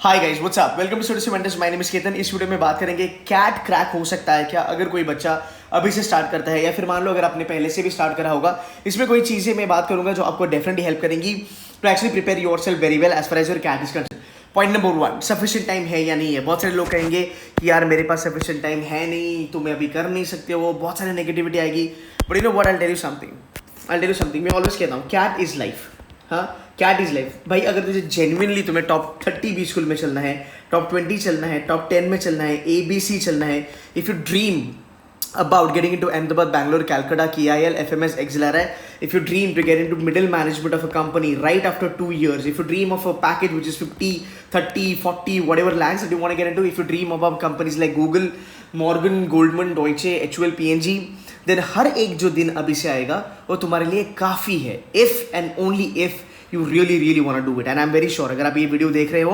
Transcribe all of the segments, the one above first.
Hi guys what's up welcome to Study Mentors. My name is Ketan. इस वीडियो में बात करेंगे कैट क्रैक हो सकता है क्या अगर कोई बच्चा अभी से स्टार्ट करता है, या फिर मान लो अगर आपने पहले से भी स्टार्ट करा होगा। इसमें कोई चीज़ें मैं बात करूंगा जो आपको डेफिनेटली हेल्प करेंगी to actually prepare yourself very well as far as your CAT is concern. Point number 1, sufficient time है या नहीं है। बहुत सारे लोग कहेंगे कि यार मेरे पास सफिशिएंट टाइम है नहीं, तुम अभी कर नहीं सकते हो, बहुत सारी नेगेटिविटी आएगी। But you know what, I tell you something. मैं ऑलवेज कहता हूँ कैट इज लाइफ। हाँ, कैट इज लाइफ भाई। अगर तुझे जेन्युइनली तुम्हें टॉप 30 बी स्कूल में चलना है, टॉप 20 चलना है, टॉप 10 में चलना है, ABC चलना है, if you dream about getting into Ahmedabad, Bangalore, Calcutta, KIL, FMS, XLRI, if you dream to get into middle management of a company right after 2 years, if you dream of a package which is 50, 30, 40, whatever lakhs that you want to get into, if you dream about companies like Google, Morgan, Goldman, Deutsche, HUL, PNG, then हर एक जो दिन अभी से आएगा वो तुम्हारे लिए काफ़ी है, if and only if you really want to do it. And I'm very sure अगर आप ये वीडियो देख रहे हो,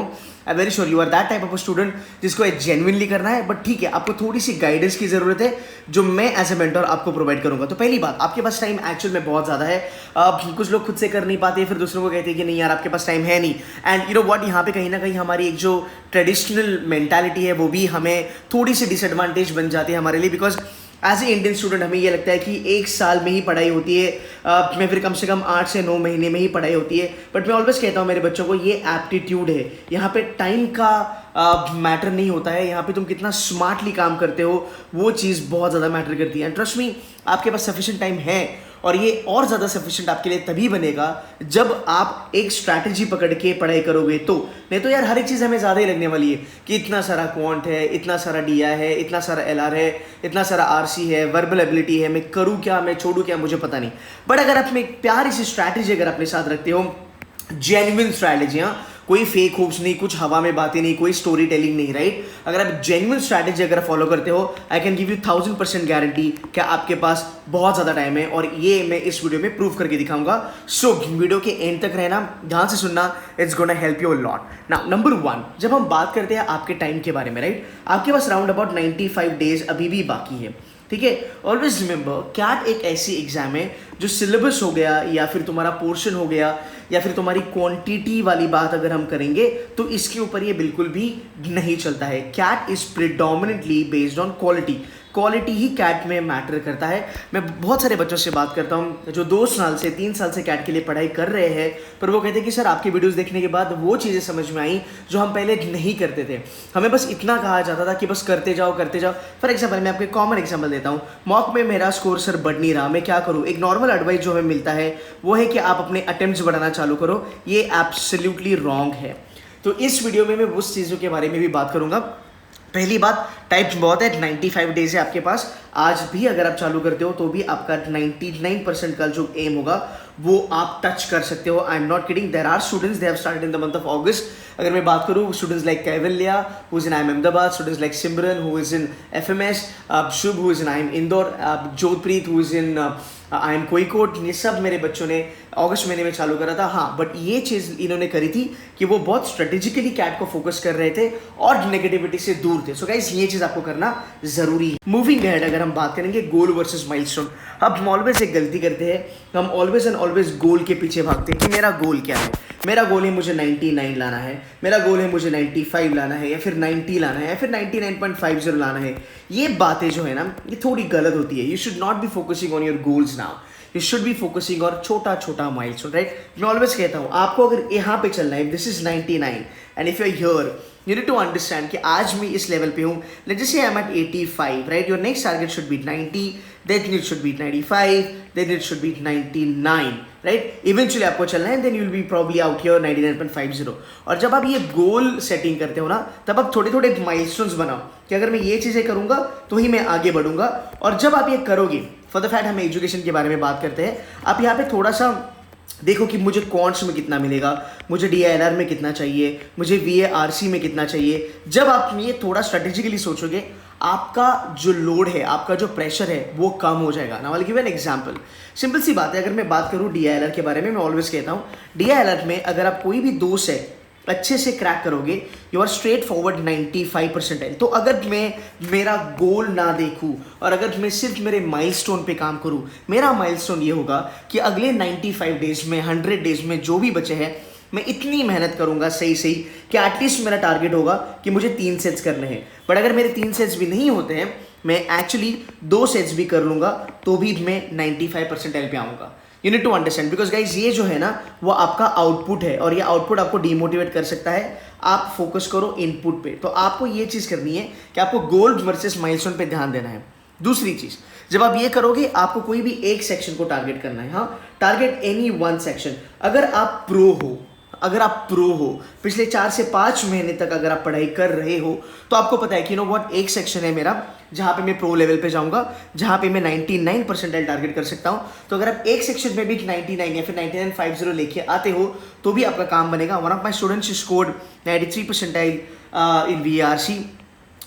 I'm very sure you are that type of a student जिसको जेन्युइनली करना है। बट ठीक है, आपको थोड़ी सी गाइडेंस की जरूरत है जो मैं एज ए मेंटर आपको प्रोवाइड करूंगा। तो पहली बात, आपके पास टाइम एक्चुअल में बहुत ज़्यादा है। कुछ लोग खुद से कर नहीं पाते, फिर दूसरों को कहते हैं कि नहीं यार आपके पास टाइम है नहीं। एंड यू नो व्हाट, यहाँ पे कहीं ना कहीं हमारी एक जो ट्रेडिशनल मेंटालिटी है वो भी हमें थोड़ी सी डिसएडवांटेज बन जाती है हमारे लिए। Because as a Indian student हमें ये लगता है कि एक साल में ही पढ़ाई होती है, मैं फिर कम से कम 8 से 9 महीने में ही पढ़ाई होती है। बट मैं ऑलवेज कहता हूँ मेरे बच्चों को, ये एप्टीट्यूड है। यहाँ पे टाइम का मैटर नहीं होता है, यहाँ पे तुम कितना स्मार्टली काम करते हो वो चीज़ बहुत ज़्यादा मैटर करती है। एंड ट्रस्ट मी, आपके पास सफिशिएंट टाइम है, और ये और ज़्यादा सफिशिएंट आपके लिए तभी बनेगा जब आप एक स्ट्रैटेजी पकड़ के पढ़ाई करोगे। तो नहीं तो यार हर एक चीज़ हमें ज़्यादा ही लगने वाली है कि इतना सारा क्वांट है, इतना सारा DI है, इतना सारा LR है, इतना सारा RC है, वर्बल एबिलिटी है, मैं करूँ क्या, मैं छोड़ूँ क्या, मुझे पता नहीं। बट अगर आप में एक प्यारी सी स्ट्रैटेजी अगर अपने साथ रखते हो, जेन्युइन स्ट्रैटेजी, हाँ, कोई फेक होप्स नहीं, कुछ हवा में बातें नहीं, कोई स्टोरी टेलिंग नहीं, राइट। अगर आप जेन्युइन स्ट्रैटेजी अगर फॉलो करते हो, आई कैन गिव यू 1000% गारंटी कि आपके पास बहुत ज़्यादा टाइम है। और ये मैं इस वीडियो में प्रूव करके दिखाऊंगा। सो वीडियो के एंड तक रहना, ध्यान से सुनना, it's gonna help you a lot. Now number 1, जब हम बात करते हैं आपके टाइम के बारे में, राइट, आपके पास राउंड अबाउट 95 डेज अभी भी बाकी है, ठीक है। ऑलवेज रिमेंबर, कैट एक ऐसी एग्जाम है जो सिलेबस हो गया, या फिर तुम्हारा पोर्शन हो गया, या फिर तुम्हारी क्वांटिटी वाली बात अगर हम करेंगे तो इसके ऊपर ये बिल्कुल भी नहीं चलता है। CAT is predominantly based on quality ही कैट में मैटर करता है। मैं बहुत सारे बच्चों से बात करता हूँ जो 2 साल से 3 साल से कैट के लिए पढ़ाई कर रहे हैं, पर वो कहते हैं कि सर आपकी वीडियोस देखने के बाद वो चीज़ें समझ में आई जो हम पहले नहीं करते थे। हमें बस इतना कहा जाता था कि बस करते जाओ करते जाओ। फॉर एग्जाम्पल, मैं आपको एक कॉमन एग्जाम्पल देता हूँ। मॉक में मेरा स्कोर सर बढ़ नहीं रहा, मैं क्या करूँ? एक नॉर्मल एडवाइस जो हमें मिलता है वो है कि आप अपने अटेम्प्ट्स बढ़ाना चालू करो। ये एब्सोल्युटली रॉन्ग है। तो इस वीडियो में मैं उस चीज़ों के बारे में भी बात करूँगा। पहली बात, टाइम बहुत है, 95 डेज है आपके पास। आज भी अगर आप चालू करते हो तो भी आपका 99% का जो एम होगा वो आप टच कर सकते हो। I am not kidding, there are students they have started in the month of August. अगर मैं बात करूँ, students like Kaivalya who is in IIM Ahmedabad, students like Simran who is in FMS, Shubh who is in IIM Indore, Jodhpreet who is in IIM Kozhikode, ये सब मेरे बच्चों ने अगस्त महीने में चालू करा था। हाँ, बट ये चीज़ इन्होंने करी थी कि वो बहुत स्ट्रेटेजिकली कैट को फोकस कर रहे थे और नेगेटिविटी से दूर थे। सो गाइस, ये चीज़ आपको करना जरूरी है। मूविंग अहेड, अगर हम बात करेंगे गोल वर्सेस माइलस्टोन, अब हम ऑलवेज एक गलती करते हैं, हम ऑलवेज एंड ऑलवेज गोल के पीछे भागते हैं कि मेरा गोल क्या है। मेरा गोल है मुझे 99 लाना है, मेरा गोल है मुझे 95 लाना है, या फिर 90 लाना है, या फिर 99.50 लाना है। ये बातें जो है ना, ये थोड़ी गलत होती है। You should not be focusing on your goals now, you should be focusing और छोटा छोटा माइलस्टोन, राइट। मैं ऑलवेज कहता हूँ आपको अगर यहाँ पे चलना है, this is 99 and if you are here, you need to understand कि आज मैं इस लेवल पे हूँ, let's just say I'm at 85, right? Your next target should be 90, then it should be 95, then it should be 99, right? Eventually आपको चलना है, then you'll be probably out here 99.50। और जब आप ये गोल सेटिंग करते हो ना, तब आप थोड़े थोड़े माइलस्टोन्स बनाओ कि अगर मैं ये चीज़ें करूँगा तो ही मैं आगे बढ़ूँगा। और जब आप ये करोगे, फॉर द फैक्ट हम एजुकेशन के बारे में बात करते हैं, आप यहाँ पे थोड़ा सा देखो कि मुझे क्वांट्स में कितना मिलेगा, मुझे DILR में कितना चाहिए, मुझे VARC में कितना चाहिए। जब आप ये थोड़ा स्ट्रेटेजिकली सोचोगे, आपका जो लोड है, आपका जो प्रेशर है वो कम हो जाएगा। Now I will give an example. Simple सी बात है, अगर मैं बात करूँ DILR के बारे में, मैं ऑलवेज कहता हूँ DILR में अगर आप कोई भी 2 सेट अच्छे से क्रैक करोगे, यू आर स्ट्रेट फॉरवर्ड 95%। तो अगर मैं मेरा गोल ना देखूं और अगर मैं सिर्फ मेरे माइलस्टोन पे काम करूं, मेरा माइलस्टोन ये होगा कि अगले 95 डेज में, 100 डेज में जो भी बचे हैं, मैं इतनी मेहनत करूंगा सही सही कि एटलीस्ट मेरा टारगेट होगा कि मुझे 3 सेट्स करने हैं। बट अगर मेरे 3 सेट्स भी नहीं होते हैं, मैं एक्चुअली 2 सेट्स भी कर लूंगा तो भी मैं 95% पे आऊँगा। You need to understand, because guys ये जो है ना वो आपका आउटपुट है और ये आउटपुट आपको डीमोटिवेट कर सकता है। आप फोकस करो इनपुट पे। तो आपको ये चीज़ करनी है कि आपको गोल वर्सेस माइलस्टोन पे ध्यान देना है। दूसरी चीज़, जब आप ये करोगे आपको कोई भी एक सेक्शन को टारगेट करना है। हाँ, टारगेट एनी वन सेक्शन। अगर आप प्रो हो पिछले 4 से 5 महीने तक अगर आप पढ़ाई कर रहे हो तो आपको पता है कि नो व्हाट, एक सेक्शन है मेरा जहाँ पे मैं प्रो लेवल पे जाऊँगा, जहाँ पे मैं 99 परसेंटाइल टारगेट कर सकता हूँ। तो अगर आप एक सेक्शन में भी 99 या फिर 99.50 लेके आते हो तो भी आपका काम बनेगा। One of my students scored 93 percentile in VRC,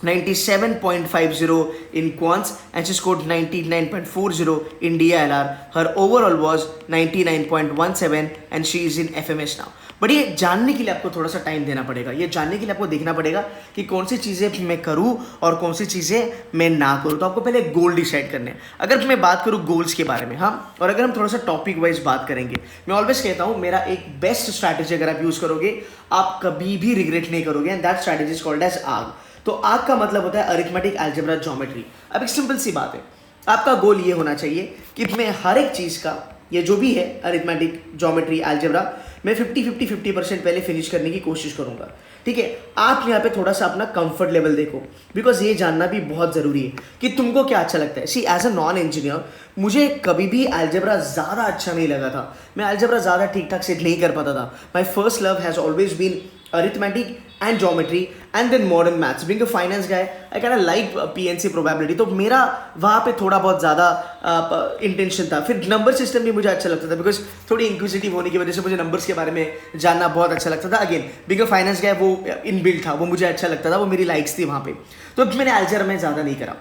97.50 in quants, and she scored 99.40 in DILR. Her overall was 99.17 and she is in FMS now. But ये जानने के लिए आपको थोड़ा सा टाइम देना पड़ेगा। ये जानने के लिए आपको देखना पड़ेगा कि कौन सी चीज़ें मैं करूँ और कौन सी चीज़ें मैं ना करूँ। तो आपको पहले गोल डिसाइड करने हैं। अगर मैं बात करूँ गोल्स के बारे में, हाँ, और अगर हम थोड़ा सा टॉपिक वाइज बात करेंगे, मैं ऑलवेज कहता हूँ मेरा एक बेस्ट स्ट्रैटेजी अगर आप यूज़ करोगे आप कभी भी रिग्रेट नहीं करोगे, and that strategy is called as आग। तो आग का मतलब होता है अरिथमेटिक, अलजेब्रा, ज्योमेट्री। अब एक सिंपल सी बात है, आपका गोल ये होना चाहिए कि मैं हर एक चीज़ का, ये जो भी है अरिथमेटिक, ज्योमेट्री, अलजेब्रा, मैं 50% पहले फिनिश करने की कोशिश करूंगा। ठीक है, आप यहाँ पे थोड़ा सा अपना कंफर्ट लेवल देखो, बिकॉज ये जानना भी बहुत ज़रूरी है कि तुमको क्या अच्छा लगता है। सी एज अ नॉन इंजीनियर मुझे कभी भी अलजेब्रा ज़्यादा अच्छा नहीं लगा था। मैं अलजेब्रा ज़्यादा ठीक ठाक से नहीं कर पाता था। My first love has always been arithmetic and geometry and then modern maths. Being a finance guy, I kind of like PNC probability, तो मेरा वहाँ पे थोड़ा बहुत ज़्यादा इंटेंशन था। फिर नंबर सिस्टम भी मुझे अच्छा लगता था, बिकॉज थोड़ी इंक्विजिटिव होने की वजह से मुझे नंबर्स के बारे में जानना बहुत अच्छा लगता था। अगेन बीइंग अ फाइनेंस गाय, वो इनबिल्ट था, वो मुझे अच्छा लगता था, वो मेरी लाइक्स थी वहाँ पे। तो मैंने अलजेब्रा में ज़्यादा नहीं करा,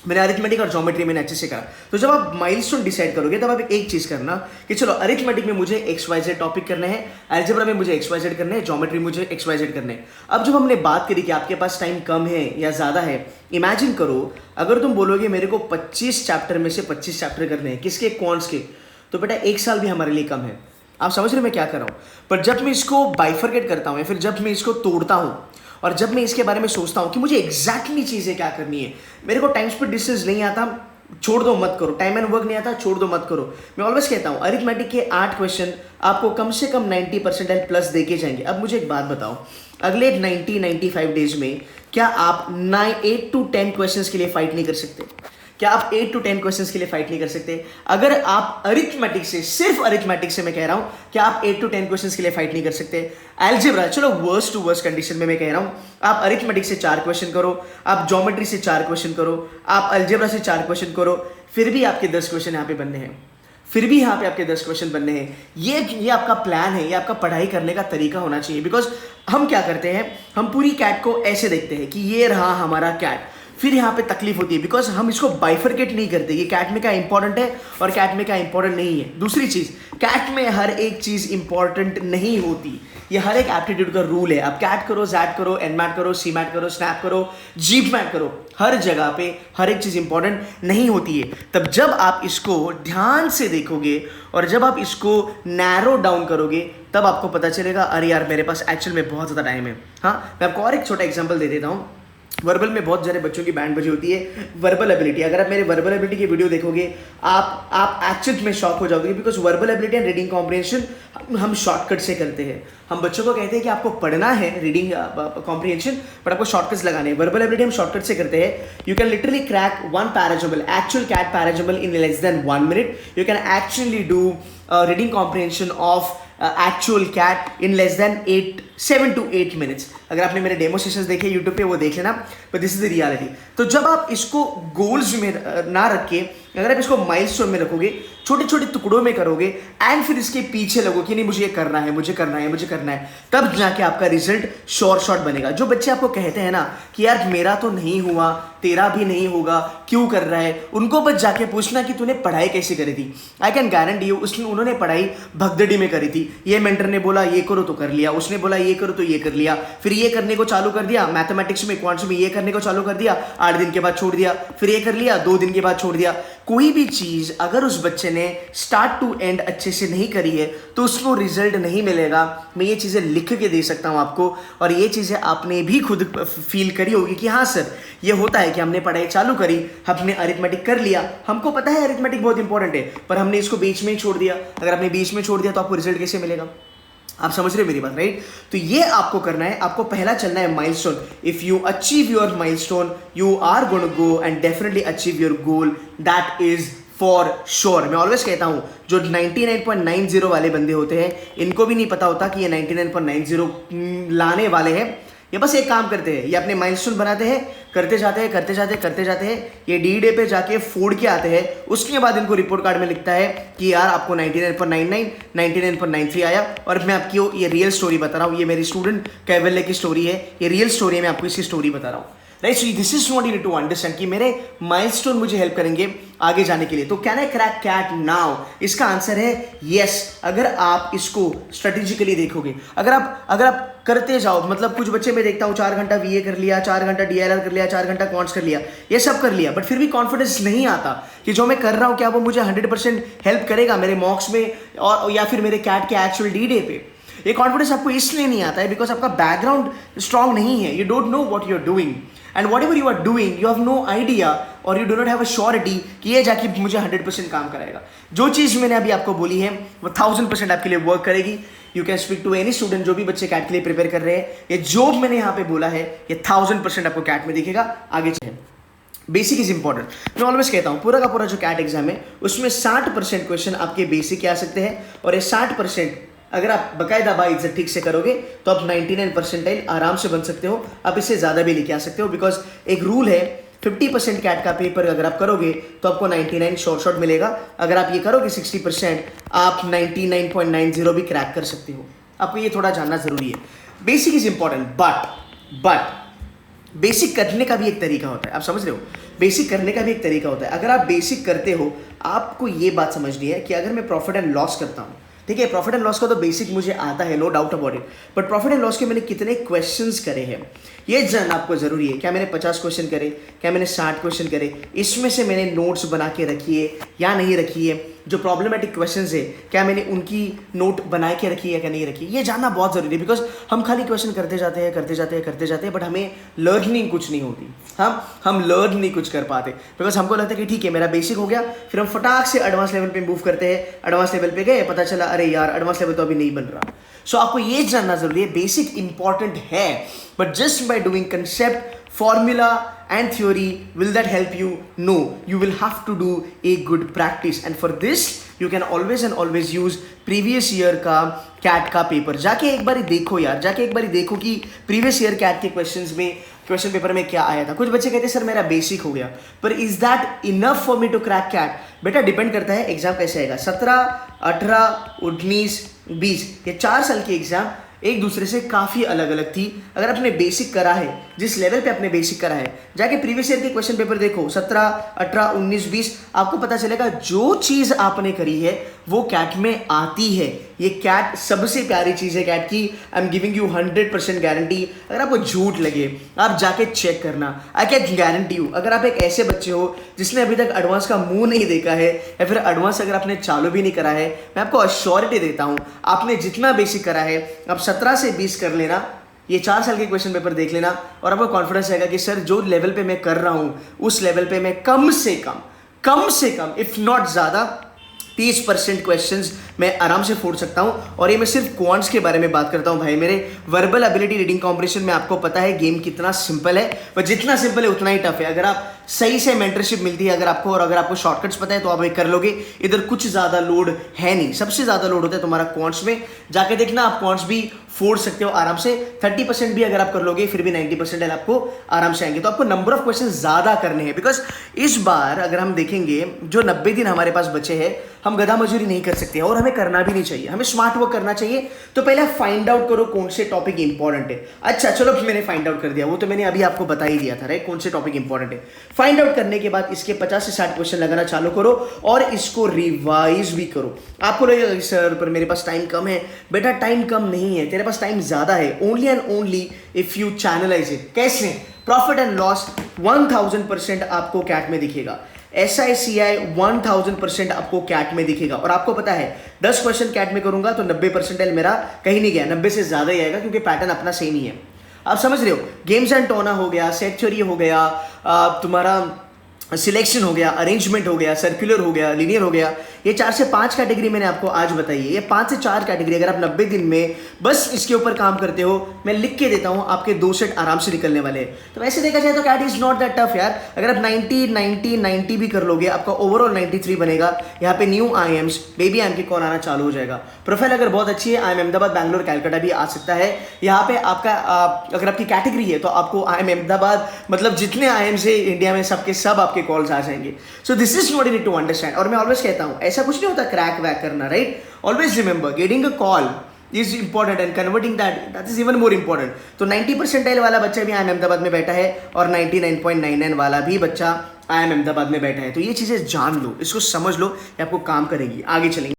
मैंने अरिथमेटिक और ज्योमेट्री मैंने अच्छे से करा। तो जब आप माइलस्टोन डिसाइड करोगे तब आप एक चीज़ करना कि चलो अरिथमेटिक में मुझे XYZ टॉपिक करने हैं, अलजेब्रा में मुझे XYZ करने हैं, ज्योमेट्री मुझे XYZ करने हैं। अब जब हमने बात करी कि आपके पास टाइम कम है या ज़्यादा है, इमेजिन करो अगर तुम बोलोगे मेरे को 25 चैप्टर में से 25 चैप्टर करने हैं, किसके, क्वांट्स के, तो बेटा 1 साल भी हमारे लिए कम है। आप समझ रहे मैं क्या कर रहा हूँ? पर जब मैं इसको बाइफरकेट करता हूँ या फिर जब मैं इसको तोड़ता हूँ और जब मैं इसके बारे में सोचता हूँ कि मुझे एग्जैक्टली चीज़ें क्या करनी है, मेरे को टाइम स्पीड डिस्टेंस नहीं आता, छोड़ दो मत करो, टाइम एंड वर्क नहीं आता, छोड़ दो मत करो। मैं ऑलवेज कहता हूँ अरिथमेटिक के 8 क्वेश्चन आपको कम से कम 90% प्लस देके जाएंगे। अब मुझे एक बात बताओ, अगले 90-95 डेज में क्या आप 8 to 10 क्वेश्चन के लिए फाइट नहीं कर सकते? क्या आप 8 to 10 क्वेश्चंस के लिए फाइट नहीं कर सकते? अगर आप अरिथमेटिक से, सिर्फ अरिथमेटिक से मैं कह रहा हूं, क्या आप 8 to 10 क्वेश्चंस के लिए फाइट नहीं कर सकते? अलजेब्रा, चलो वर्स्ट टू वर्स्ट कंडीशन में मैं कह रहा हूं, आप अरिथमेटिक से 4 क्वेश्चन करो, आप ज्योमेट्री से 4 क्वेश्चन करो, आप अलजेब्रा से 4 क्वेश्चन करो, फिर भी आपके 10 क्वेश्चन यहाँ पे बनने हैं, फिर भी यहाँ पे आपके 10 क्वेश्चन बनने हैं। ये आपका प्लान है, ये आपका पढ़ाई करने का तरीका होना चाहिए। बिकॉज हम क्या करते हैं, हम पूरी कैट को ऐसे देखते हैं कि ये रहा हमारा कैट, फिर यहाँ पे तकलीफ होती है बिकॉज हम इसको बाइफरकेट नहीं करते कि कैट में क्या इंपॉर्टेंट है और कैट में क्या इंपॉर्टेंट नहीं है। दूसरी चीज़, कैट में हर एक चीज़ इंपॉर्टेंट नहीं होती, ये हर एक एप्टीट्यूड का रूल है। आप कैट करो, जैट करो, एनमैट करो, सीमैट करो, स्नैप करो, जीप मैट करो, हर जगह पे हर एक चीज़ इंपॉर्टेंट नहीं होती है। तब जब आप इसको ध्यान से देखोगे और जब आप इसको नैरो डाउन करोगे तब आपको पता चलेगा अरे यार मेरे पास एक्चुअल में बहुत ज़्यादा टाइम है। हाँ, मैं आपको और एक छोटा एग्जाम्पल दे देता हूँ। वर्बल में बहुत सारे बच्चों की बैंड बजी होती है, वर्बल एबिलिटी। अगर आप मेरे वर्बल एबिलिटी की वीडियो देखोगे आप एक्चुअल में शॉक हो जाओगे, because verbal ability and reading comprehension हम शॉर्टकट से करते हैं। हम बच्चों को कहते हैं कि आपको पढ़ना है रीडिंग कॉम्प्रिहेंशन, बट आपको शॉर्टकट्स लगाने हैं। वर्बल एबिलिटी हम शॉर्टकट से करते हैं। You can literally crack 1 parajumble, actual CAT parajumble in less than 1 minute. You can actually do reading comprehension of actual CAT in less than 7 to 8 minutes. अगर आपने मेरे डेमो सेशंस देखे YouTube पे वो देख लेना, but this is the reality. तो जब आप इसको गोल्स में ना रख के अगर आप इसको माइलस्टोन में रखोगे, छोटे छोटे टुकड़ों में करोगे एंड फिर इसके पीछे लगो कि नहीं मुझे ये करना है, मुझे करना है, मुझे करना है, तब जाके आपका रिजल्ट शॉर्ट बनेगा। जो बच्चे आपको कहते हैं ना कि यार मेरा तो नहीं हुआ, तेरा भी नहीं होगा, क्यों कर रहा है, उनको बस जाके पूछना कि तूने पढ़ाई कैसे करी थी। आई कैन गारंटी यू उन्होंने पढ़ाई भगदड़ी में करी थी। ये मेंटर ने बोला ये करो तो कर लिया, उसने बोला ये करो तो ये कर लिया, फिर ये करने को चालू कर दिया, मैथमेटिक्स में क्वांट्स में ये करने को चालू कर दिया, 8 दिन के बाद छोड़ दिया, फिर ये कर लिया, 2 दिन के बाद छोड़ दिया। कोई भी चीज अगर उस बच्चे ने स्टार्ट टू एंड अच्छे से नहीं करी है तो उसको रिजल्ट नहीं मिलेगा। मैं ये चीजें लिख के दे सकता हूं आपको, और ये चीजें आपने भी खुद फील करी होगी कि हाँ सर ये होता है कि हमने पढ़ाई चालू करी, हमने अरिथमेटिक कर लिया, हमको पता है अरिथमेटिक बहुत इंपॉर्टेंट है, पर हमने इसको बीच में ही छोड़ दिया। अगर आपने बीच में छोड़ दिया तो आपको रिजल्ट कैसे मिलेगा? आप समझ रहे हो मेरी बात, राइट? तो ये आपको करना है, आपको पहला चलना है milestone. If you achieve your milestone you are gonna go and definitely achieve your goal, that is for sure. मैं ऑलवेज कहता हूं जो 99.90 वाले बंदे होते हैं इनको भी नहीं पता होता कि ये 99.90 लाने वाले हैं। ये बस एक काम करते हैं, ये अपने माइलस्टोन बनाते हैं, करते जाते हैं, ये डी डे पे जाके फोड़ के आते हैं। उसके बाद इनको रिपोर्ट कार्ड में लिखता है कि यार आपको 99.99 99.93 आया। और मैं आपकी ये रियल स्टोरी बता रहा हूँ, ये मेरी स्टूडेंट कैवल्ले की स्टोरी है, ये रियल स्टोरी है, मैं आपको इसकी स्टोरी बता रहा हूँ, right? So this is what you need to understand कि मेरे माइलस्टोन मुझे हेल्प करेंगे आगे जाने के लिए। तो can I crack CAT now? इसका आंसर है यस, अगर आप इसको स्ट्रेटेजिकली देखोगे, अगर आप करते जाओ। मतलब कुछ बच्चे मैं देखता हूँ 4 घंटा वीए कर लिया, 4 घंटा डीएलआर कर लिया, 4 घंटा क्वांट्स कर लिया, ये सब कर लिया, बट फिर भी कॉन्फिडेंस नहीं आता कि जो मैं कर रहा हूँ क्या वो मुझे 100% हेल्प करेगा मेरे मॉक्स में और या फिर मेरे कैट के एक्चुअल डी डे पे। ये कॉन्फिडेंस आपको इसलिए नहीं आता है बिकॉज आपका बैकग्राउंड स्ट्रांग नहीं है। You don't know what you are doing and whatever you are doing you have no idea और you do not have a surety कि ये जाके मुझे 100% काम कराएगा। जो चीज़ मैंने अभी आपको बोली है वो 1000% आपके लिए वर्क करेगी। You can speak to any student जो भी बच्चे कैट के लिए प्रिपेयर कर रहे हैं, ये जो मैंने यहाँ पे बोला है ये 1000% आपको कैट में दिखेगा। आगे चले, बेसिक इज इंपॉर्टेंट। मैं ऑलवेज कहता हूँ पूरा का पूरा जो कैट एग्जाम है उसमें 60% क्वेश्चन आपके बेसिक के आ सकते हैं, और ये 60% अगर आप बाकायदा बाइज्जत ठीक से करोगे तो आप 99 परसेंटाइल आराम से बन सकते हो। आप इससे ज़्यादा भी लेके आ सकते हो बिकॉज एक रूल है 50% कैट का पेपर अगर आप करोगे तो आपको 99 शॉर्ट मिलेगा। अगर आप ये करोगे 60% आप 99.90 भी क्रैक कर सकते हो। आपको ये थोड़ा जानना ज़रूरी है। Basic is important but basic करने का भी एक तरीका होता है। आप समझ रहे हो, बेसिक करने का भी एक तरीका होता है। अगर आप बेसिक करते हो आपको ये बात समझनी है कि अगर मैं प्रॉफिट एंड लॉस करता हूँ, ठीक है, प्रॉफिट एंड लॉस का तो बेसिक मुझे आता है, no doubt about it, but profit and loss के मैंने कितने क्वेश्चंस करे हैं ये जानना आपको जरूरी है। क्या मैंने 50 क्वेश्चन करे, क्या मैंने 60 क्वेश्चन करे, इसमें से मैंने नोट्स बना के रखी है या नहीं रखी है, जो प्रॉब्लमेटिक क्वेश्चंस है क्या मैंने उनकी नोट बना के रखी है क्या नहीं रखी, ये जानना बहुत जरूरी है। बिकॉज हम खाली क्वेश्चन करते जाते हैं बट हमें लर्निंग कुछ नहीं होती, हम लर्न नहीं कुछ कर पाते बिकॉज हमको लगता है कि ठीक है मेरा बेसिक हो गया, फिर हम फटाक से एडवांस लेवल पे मूव करते हैं। एडवांस लेवल पे गए, पता चला अरे यार एडवांस लेवल तो अभी नहीं बन रहा। सो आपको ये जानना जरूरी है, बेसिक इंपॉर्टेंट है, but just by doing concept, formula and theory will that help you? No, you will have to do a good practice and for this you can always and always use previous year का cat का paper. जाके एक बारी देखो यार, जाके एक बारी देखो कि प्रीवियस ईयर कैट के क्वेश्चन पेपर में क्या आया था। कुछ बच्चे कहते हैं सर मेरा बेसिक हो गया, पर is that enough for me to crack CAT? बेटा डिपेंड करता है एग्जाम कैसे आएगा। 17, 18, 19, 20 ये 4 साल की एग्जाम एक दूसरे से काफ़ी अलग अलग थी। अगर आपने बेसिक करा है, जिस लेवल पे आपने बेसिक करा है, जाके प्रीवियस ईयर के क्वेश्चन पेपर देखो 17, 18, 19, 20, आपको पता चलेगा जो चीज़ आपने करी है वो कैट में आती है। ये कैट सबसे प्यारी चीज़ है कैट की, I am giving you 100% guarantee. अगर आपको झूठ लगे आप जाके चेक करना, आई कैन गारंटी यू। अगर आप एक ऐसे बच्चे हो जिसने अभी तक एडवांस का मुंह नहीं देखा है या फिर एडवांस अगर आपने चालू भी नहीं करा है, मैं आपको अश्योरिटी देता हूँ आपने जितना बेसिक करा है आप 17 से 20 कर लेना, ये 4 साल के क्वेश्चन पेपर देख लेना और आपको कॉन्फिडेंस आएगा कि सर जो लेवल पे मैं कर रहा हूँ उस लेवल पे मैं कम से कम इफ नॉट ज़्यादा 30% क्वेश्चंस मैं आराम से फोड़ सकता हूं। और ये मैं सिर्फ क्वांट्स के बारे में बात करता हूं भाई। मेरे वर्बल एबिलिटी रीडिंग कॉम्पिटिशन में आपको पता है गेम कितना सिंपल है, पर जितना सिंपल है उतना ही टफ है। अगर आप सही से मेंटरशिप मिलती है अगर आपको, और अगर आपको शॉर्टकट्स पता है तो आप ये कर लोगे। इधर कुछ ज़्यादा लोड है नहीं, सबसे ज़्यादा लोड होता है तुम्हारा क्वांट्स में। जाके देखना आप क्वांट्स भी फोड़ सकते हो आराम से। 30% भी अगर आप कर लोगे फिर भी 90% आपको आराम से आएंगे। तो आपको नंबर ऑफ क्वेश्चन ज़्यादा करने हैं बिकॉज इस बार अगर हम देखेंगे जो 90 दिन हमारे पास बचे हैं, हम गधा मजूरी नहीं कर सकते और हमें करना भी नहीं चाहिए, हमें स्मार्ट वर्क करना चाहिए। तो पहले फाइंड आउट करो कौन से टॉपिक इंपॉर्टेंट है। अच्छा चलो मैंने फाइंड आउट कर दिया, वो तो मैंने अभी आपको बता ही दिया था राइट, कौन से टॉपिक इंपॉर्टेंट है। फाइंड आउट करने के बाद इसके 50 से 60 क्वेश्चन लगाना चालू करो और इसको रिवाइज भी करो। आपको लगेगा सर पर मेरे पास टाइम कम है, बेटा टाइम कम नहीं है, तेरे पास टाइम ज्यादा है, only and only if you channelize it. कैसे? प्रॉफिट एंड लॉस 1000% आपको कैट में दिखेगा, SICI 1000% आपको कैट में दिखेगा। और आपको पता है 10 क्वेश्चन कैट में करूंगा तो 90 परसेंटाइल मेरा कहीं नहीं गया, 90 से ज्यादा ही आएगा क्योंकि पैटर्न अपना सेम ही है। आप समझ रहे हो? गेम्स एंड टोना हो गया, सेट थ्योरी हो गया, तुम्हारा सिलेक्शन हो गया, अरेंजमेंट हो गया, सर्कुलर हो गया, लीनियर हो गया, ये 4 से 5 कैटेगरी मैंने आपको आज बताई है। ये 5 से 4 कैटेगरी अगर आप 90 दिन में बस इसके ऊपर काम करते हो, मैं लिख के देता हूं, आपके 2 सेट आराम से निकलने वाले हैं। तो वैसे देखा जाए तो CAT is not that tough यार। अगर आप 90 भी कर लोगे, आपका ओवरऑल 93 बनेगा। यहाँ पे न्यू IIMs, बेबी IIM के कॉल आना चालू हो जाएगा। प्रोफाइल अगर बहुत अच्छी है, IIM अहमदाबाद, बैंगलोर, कैलकाटा भी आ सकता है। यहाँ पे आपका अगर आपकी कैटेगरी है तो आपको IIM अहमदाबाद मतलब जितने IIMs है इंडिया में सबके सब आपके कॉल्स आ जाएंगे। So this is not in to understand. और मैं ऑलवेज कहता हूँ ऐसा कुछ नहीं होता क्रैक वैक करना, right? Always remember getting a call is important and converting that is even more important. तो 90 परसेंटाइल वाला बच्चा भी IIM अहमदाबाद में बैठा है और 99.99 वाला भी बच्चा IIM अहमदाबाद में बैठा है। तो ये चीजें जान लो, इसको समझ लो, ये आपको काम करेगी। आगे चलेंगे,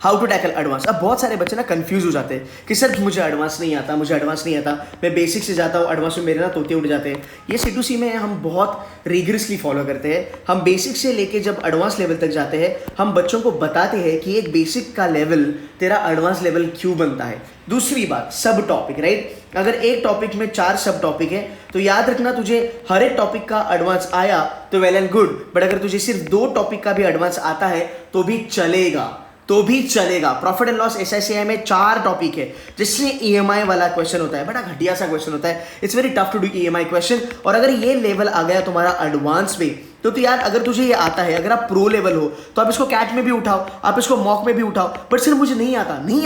हाउ टू टैकल एडवांस। अब बहुत सारे बच्चे ना कंफ्यूज हो जाते हैं कि सर मुझे एडवांस नहीं आता, मुझे एडवांस नहीं आता, मैं बेसिक से जाता हूँ, एडवांस में मेरे ना तोते उड़ जाते हैं। ये C2C में हम बहुत रिगरसली फॉलो करते हैं। हम बेसिक से लेके जब एडवांस लेवल तक जाते हैं, हम बच्चों को बताते हैं कि एक बेसिक का लेवल तेरा एडवांस लेवल क्यों बनता है। दूसरी बात, सब टॉपिक, राइट? अगर एक टॉपिक में 4 सब टॉपिक है तो याद रखना तुझे हर एक टॉपिक का एडवांस आया तो वेल एंड गुड, बट अगर तुझे सिर्फ 2 टॉपिक का भी एडवांस आता है तो भी चलेगा, तो भी चलेगा। प्रॉफिट एंड लॉस SICI में 4 टॉपिक है जिसमें EMI वाला क्वेश्चन होता है, बड़ा घटिया सा क्वेश्चन होता है। It's very tough to do EMI question. और अगर ये लेवल आ गया तुम्हारा एडवांस में तो यार अगर तुझे ये आता है, अगर आप प्रो लेवल हो तो आप इसको कैट में भी उठाओ, आप इसको मॉक में भी उठाओ। बट सिर्फ मुझे नहीं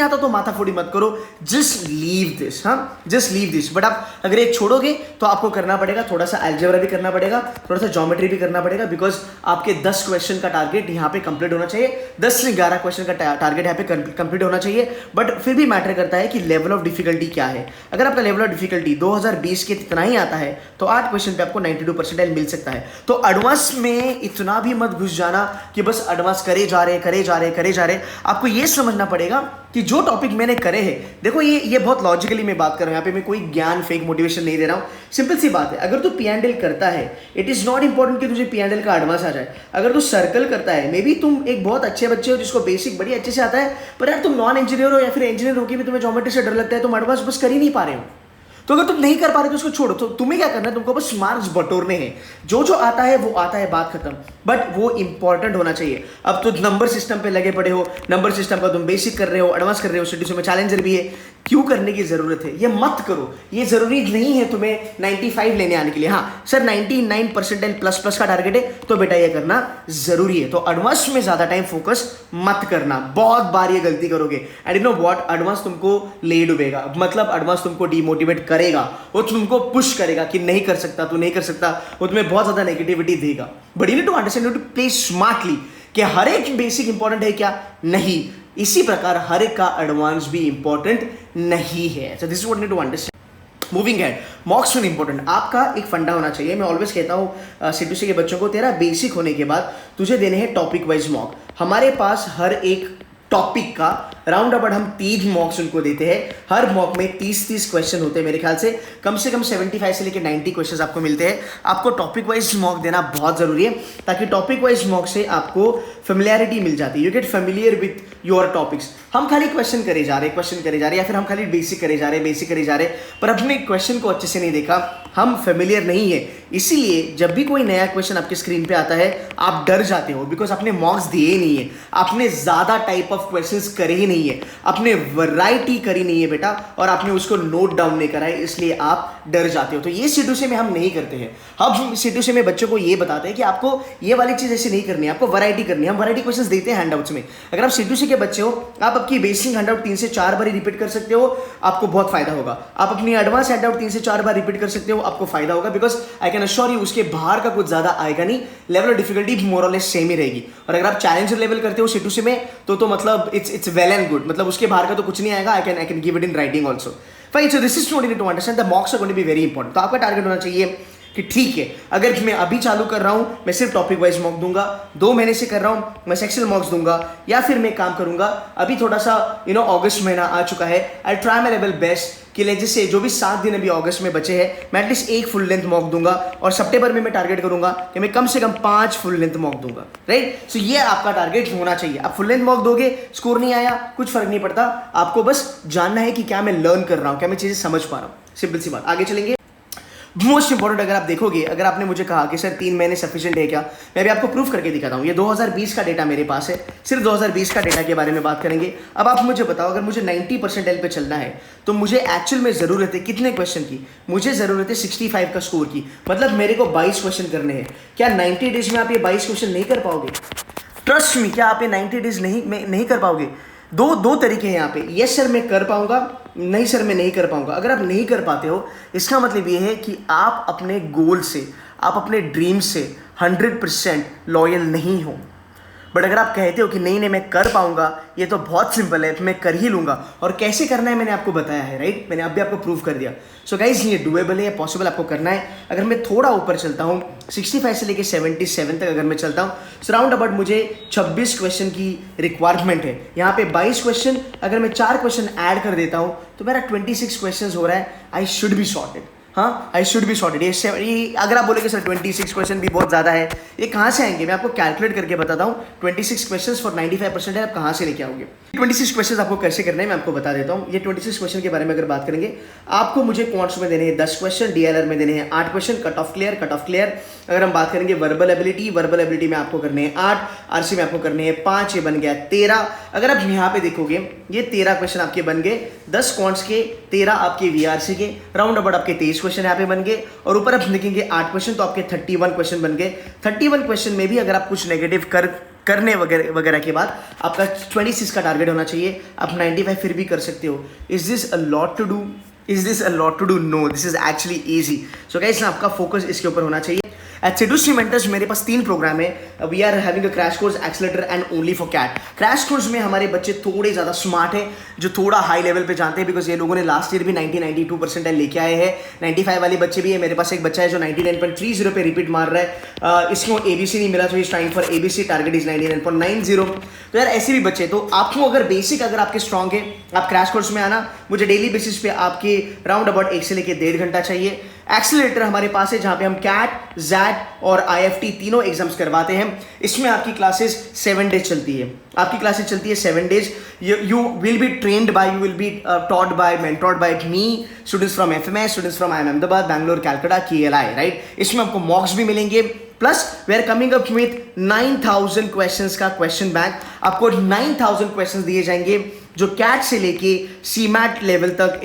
आता तो माथा फोड़ी मत करो, जस्ट लीव दिस, हाँ जस्ट लीव दिस। बट आप अगर एक छोड़ोगे तो आपको करना पड़ेगा, थोड़ा सा अलजेब्रा भी करना पड़ेगा, थोड़ा सा ज्योमेट्री भी करना पड़ेगा, बिकॉज आपके 10 क्वेश्चन का टारगेट यहाँ पे कंप्लीट होना चाहिए, 10 से 11 क्वेश्चन का टारगेट यहाँ पे कंप्लीट होना चाहिए। बट फिर भी मैटर करता है कि लेवल ऑफ डिफिकल्टी क्या है। अगर आपका लेवल ऑफ डिफिकल्टी 2020 के इतना ही आता है तो 8 क्वेश्चन पे आपको 92% मिल सकता है। तो एडवांस में इतना भी मत घुस जाना कि बस एडवांस करे जा रहे। आपको ये समझना पड़ेगा कि जो टॉपिक मैंने करे हैं, देखो ये बहुत लॉजिकली मैं बात कर रहा हूं, यहाँ पे मैं कोई ज्ञान फेक मोटिवेशन नहीं दे रहा हूं। सिंपल सी बात है, अगर तू P&L करता है, इट इज नॉट इंपॉर्टेंट कि तुझे P&L का एडवांस आ जाए। अगर तू सर्कल करता है, मे बी तुम एक बहुत अच्छे बच्चे हो जिसको बेसिक बड़ी अच्छे से आता है, पर यार तुम नॉन इंजीनियर हो या फिर इंजीनियर हो के भी तुम्हें ज्योमेट्री से डर लगता है, तुम एडवांस बस कर ही नहीं पा रहे हो। तो अगर तुम नहीं कर पा रहे तो उसको छोड़ो। तो तुम्हें क्या करना है, तुमको बस मार्क्स बटोरने हैं, जो आता है वो आता है, बात खत्म। बट वो इंपॉर्टेंट होना चाहिए। अब तो नंबर सिस्टम पे लगे पड़े हो, नंबर सिस्टम का तुम बेसिक कर रहे हो, एडवांस कर रहे हो, C2C में चैलेंजर भी है, क्यों करने की जरूरत है? ये मत करो। ये जरूरी नहीं है तुम्हें 95 लेने आने के लिए। हाँ सर 99% प्लस का टारगेट है तो बेटा ये करना जरूरी है। तो एडवांस में ज्यादा टाइम फोकस मत करना, बहुत बार ये गलती करोगे। And you know what, advance तुमको ले डूबेगा, मतलब एडवांस तुमको डिमोटिवेट करेगा, वो तुमको पुश करेगा कि नहीं कर सकता, तू नहीं कर सकता, वो तुम्हें बहुत ज्यादा नेगेटिविटी देगा। But you need to understand, you need to play smartly कि हर एक बेसिक इंपॉर्टेंट है क्या? नहीं। इसी प्रकार हर एक का एडवांस भी इंपॉर्टेंट नहीं है। So this is what you need to understand. Moving head, mocks में इंपॉर्टेंट आपका एक फंडा होना चाहिए। मैं ऑलवेज कहता हूँ C2C के बच्चों को, तेरा बेसिक होने के बाद तुझे देने हैं टॉपिक वाइज मॉक। हमारे पास हर एक टॉपिक का राउंड अबाउट हम 3 मॉक्स उनको देते हैं। हर मॉक में 30 क्वेश्चन होते हैं, मेरे ख्याल से कम 75 से लेकर 90 क्वेश्चन आपको मिलते हैं। आपको टॉपिक वाइज मॉक देना बहुत जरूरी है, ताकि टॉपिक वाइज मॉक से आपको फेमिलियरिटी मिल जाती है, you get familiar with your topics. हम खाली क्वेश्चन करे जा रहे या फिर हम खाली बेसिक करे जा रहे, पर अपने क्वेश्चन को अच्छे से नहीं देखा, हम फेमिलियर नहीं है। इसीलिए जब भी कोई नया क्वेश्चन आपके स्क्रीन पे आता है आप डर जाते हो, बिकॉज आपने मॉक्स दिए नहीं है, आपने ज्यादा टाइप ऑफ क्वेश्चंस करे ही नहीं है, आपने वैरायटी करी नहीं है बेटा, और आपने उसको नोट डाउन नहीं करा है, इसलिए आप डर जाते हो। तो ये C2C में हम नहीं करते हैं। हम C2C में बच्चों को ये बताते हैं कि आपको ये वाली चीज ऐसे नहीं करनी है, आपको वैरायटी करनी है। हम वैरायटी क्वेश्चंस देते हैं हैंडआउट्स में। अगर आप C2C के बच्चे हो, आप आपकी बेसिक हैंडआउट 3 से 4 बार रिपीट कर सकते हो, आपको बहुत फायदा होगा। आप अपनी एडवांस हैंडआउट 3 से 4 बार रिपीट कर सकते हो, आपको फायदा होगा, because I can assure you उसके बाहर का कुछ ज्यादा आएगा नहीं। लेवल ऑफ डिफिकल्टी मोर और लेस सेम ही रहेगी। और अगर आप चैलेंजर लेवल करते हो C2C में तो मतलब इट्स वेल एंड गुड, मतलब उसके बाहर का तो कुछ नहीं आएगा। I can give it in writing also. Fine, so this is not need to understand the mocks are going to be very important. तो आपका टारगेट होना चाहिए कि ठीक है, अगर मैं अभी चालू कर रहा हूं, मैं सिर्फ टॉपिक वाइज मॉक दूंगा, 2 महीने से कर रहा हूं मैं सेक्शनल मॉक्स दूंगा, या फिर मैं काम करूंगा अभी थोड़ा सा अगस्त महीना आ चुका है, I try my level best कि जैसे जो भी 7 दिन अभी अगस्त में बचे हैं मैं एटलीस्ट एक फुल लेंथ मॉक दूंगा, और सितंबर में मैं टारगेट करूंगा कि मैं कम से कम 5 फुल लेंथ मॉक दूंगा, राइट। सो ये आपका टारगेट होना चाहिए। आप फुल लेंथ मॉक दोगे, स्कोर नहीं आया कुछ फर्क नहीं पड़ता, आपको बस जानना है कि क्या मैं लर्न कर रहा हूं, क्या मैं चीजें समझ पा रहा हूं, सिंपल सी बात। आगे चलेंगे। मोस्ट इंपॉर्टेंट, अगर आप देखोगे, अगर आपने मुझे कहा कि सर 3 महीने सफिशिएंट है क्या, मैं भी आपको प्रूफ करके दिखाता हूँ। ये 2020 का डेटा मेरे पास है, सिर्फ 2020 का डेटा के बारे में बात करेंगे। अब आप मुझे बताओ, अगर मुझे 90% पे चलना है तो मुझे एक्चुअल में जरूरत है कितने क्वेश्चन की? मुझे जरूरत है 65 का स्कोर की, मतलब मेरे को 22 क्वेश्चन करने हैं। क्या 90 डेज में आप ये 22 क्वेश्चन नहीं कर पाओगे? ट्रस्ट मी, क्या आप ये 90 डेज नहीं कर पाओगे? दो तरीके हैं यहाँ पे, यस सर मैं कर पाऊंगा, नहीं सर मैं नहीं कर पाऊंगा। अगर आप नहीं कर पाते हो, इसका मतलब ये है कि आप अपने गोल से, आप अपने ड्रीम से 100% लॉयल नहीं हो। बट अगर आप कहते हो कि नहीं मैं कर पाऊंगा, ये तो बहुत सिंपल है, मैं कर ही लूंगा, और कैसे करना है मैंने आपको बताया है, राइट। मैंने अभी आपको प्रूव कर दिया। सो गाइज, ये डुएबल है, पॉसिबल आपको करना है। अगर मैं थोड़ा ऊपर चलता हूँ, 65 से लेके 77 तक अगर मैं चलता हूँ, सो राउंड अबाउट मुझे 26 क्वेश्चन की रिक्वायरमेंट है। यहाँ पे 22 क्वेश्चन, अगर मैं 4 क्वेश्चन ऐड कर देता हूँ तो मेरा 26 क्वेश्चन हो रहा है। आई शुड बी सॉर्टेड, हाँ, आई शुड बी सॉर्टेड। ये अगर आप बोलेंगे सर 26 क्वेश्चन भी बहुत ज़्यादा है, ये कहाँ से आएंगे? मैं आपको कैलकुलेट करके बताता हूँ। 26 क्वेश्चन फॉर 95% है, आप कहाँ से लेके आओगे? 26 क्वेश्चन आपको कैसे करना है मैं आपको बता देता हूँ। ये 26 क्वेश्चन के बारे में अगर बात करेंगे, आपको मुझे क्वांट्स में देने हैं 10 क्वेश्चन, डीएलआर में देने हैं 8 क्वेश्चन, कट ऑफ क्लियर। अगर हम बात करेंगे वर्बल एबिलिटी में आपको करने हैं 8, आरसी में आपको करने हैं 5, ये बन गया 13। अगर आप यहाँ पे देखोगे, ये 13 क्वेश्चन आपके बन गए, 10 क्वांट्स के, 13 आपके वीआरसी के, राउंड अबाउट आपके 23 क्वेश्चन यहाँ पे बन गए, और ऊपर आप लिखेंगे 8 क्वेश्चन तो आपके 31 क्वेश्चन बन गए। 31 क्वेश्चन में भी अगर आप कुछ नेगेटिव करने वगैरह के बाद आपका 26 का टारगेट होना चाहिए। आप 95 फिर भी कर सकते हो। Is this a lot to do? No, this is actually easy. So guys, आपका फोकस इसके ऊपर होना चाहिए। एट सेडुसी मेंटर्स मेरे पास 3 प्रोग्राम है। We are having a crash course, accelerator and only for CAT. Crash course में हमारे बच्चे थोड़े ज़्यादा स्मार्ट हैं, जो थोड़ा हाई लेवल पे जानते हैं, बिकॉज ये लोगों ने लास्ट ईयर भी 92% लेके आए हैं। 95 वाले बच्चे भी है। मेरे पास एक बच्चा है जो 99.30 पे रिपीट मार रहा है। इसको ABC नहीं मिला, तो is trying for ABC, target is 99.90। तो यार ऐसे भी बच्चे, तो आपको अगर बेसिक अगर आपके स्ट्रॉन्ग है, आप क्रैश कोर्स में आना। मुझे डेली बेसिस पे आपके राउंड अबाउट 1 से लेकर 1.5 घंटा चाहिए। एक्सेलरेटर हमारे पास है, जहां पे हम कैट, जैट और IFT तीनों एग्जाम्स करवाते हैं। इसमें आपकी क्लासेस 7 डेज चलती है। आपकी क्लासेस चलती है 7 days. You will be trained by, you will be taught by, mentored by me, students from FMS, students from IIM Ahmedabad, Bangalore, Calcutta, KLI, right. इसमें आपको मॉक्स भी मिलेंगे, plus we are coming up with 9000 questions का question bank. आपको 9000 questions दिए जाएंगे, जो cat से लेके CMAT लेवल तक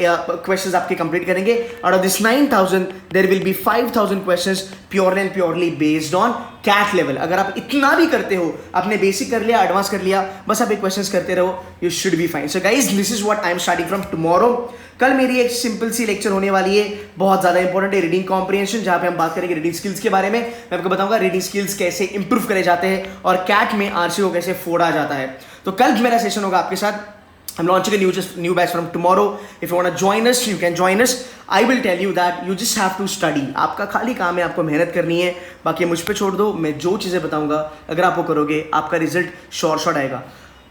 क्वेश्चंस आपके कंप्लीट करेंगे। Out of this 9000 there will be 5000 questions purely and purely based on CAT level. अगर आप इतना भी करते हो, आपने बेसिक कर लिया, एडवांस कर लिया, बस आप ये क्वेश्चंस करते रहो, you should be fine. So guys, this is what I am starting from tomorrow. कल मेरी एक सिंपल सी लेक्चर होने वाली है, बहुत ज्यादा इंपॉर्टेंट है, रीडिंग कॉम्प्रिहेंशन, जहां पे हम बात करेंगे रीडिंग स्किल्स के बारे में। मैं आपको बताऊंगा रीडिंग स्किल्स कैसे इंप्रूव करे जाते हैं और कैट में RC को कैसे फोड़ा जाता है। तो कल मेरा सेशन होगा आपके साथ। I'm launching a new batch from tomorrow. If you want to join us, you can join us. I will tell you that you just have to study. आपका खाली काम है, आपको मेहनत करनी है, बाकी मुझ पे छोड़ दो। मैं जो चीज़ें बताऊंगा, अगर आप वो करोगे, आपका रिजल्ट शॉर्ट आएगा।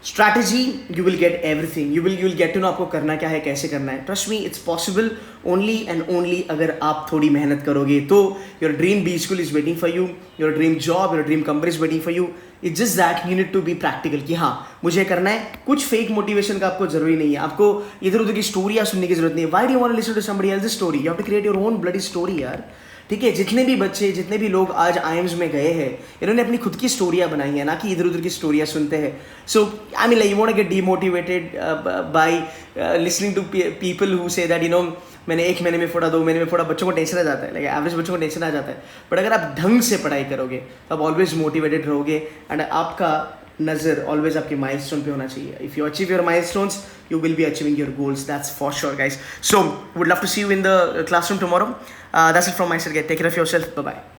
Strategy, you will get everything. You will get to know आपको करना क्या है, कैसे करना है। Trust me, it's possible only and only अगर आप थोड़ी मेहनत करोगे। तो your dream B school is waiting for you, your dream job, your dream company is waiting for you. It's just that you need to be practical, कि हाँ मुझे करना है। कुछ फेक मोटिवेशन का आपको जरूरी नहीं है, आपको इधर उधर की स्टोरियाँ सुनने की जरूरत नहीं है। Why do you want to listen to somebody else's story? You have to create your own bloody story यार। ठीक है, जितने भी बच्चे, जितने भी लोग आज IIMs में गए हैं, इन्होंने अपनी खुद की स्टोरियाँ बनाई हैं, ना कि इधर उधर की स्टोरियाँ सुनते हैं। So I mean, you want to get demotivated by listening to people who say that मैंने 1 महीने में फोड़ा, 2 महीने में फोड़ा। बच्चों को टेंशन आ जाता है, लाइक एवरेज बच्चों को टेंशन आ जाता है। बट अगर आप ढंग से पढ़ाई करोगे तो आप ऑलवेज मोटिवेटेड रहोगे, एंड आपका नज़र ऑलवेज आपके माइलस्टोन पे होना चाहिए। If you achieve your milestones, you will be achieving your goals. That's for sure, guys. So would love to see you in the classroom tomorrow. That's it from my side, guys. Take care of yourself. Bye bye.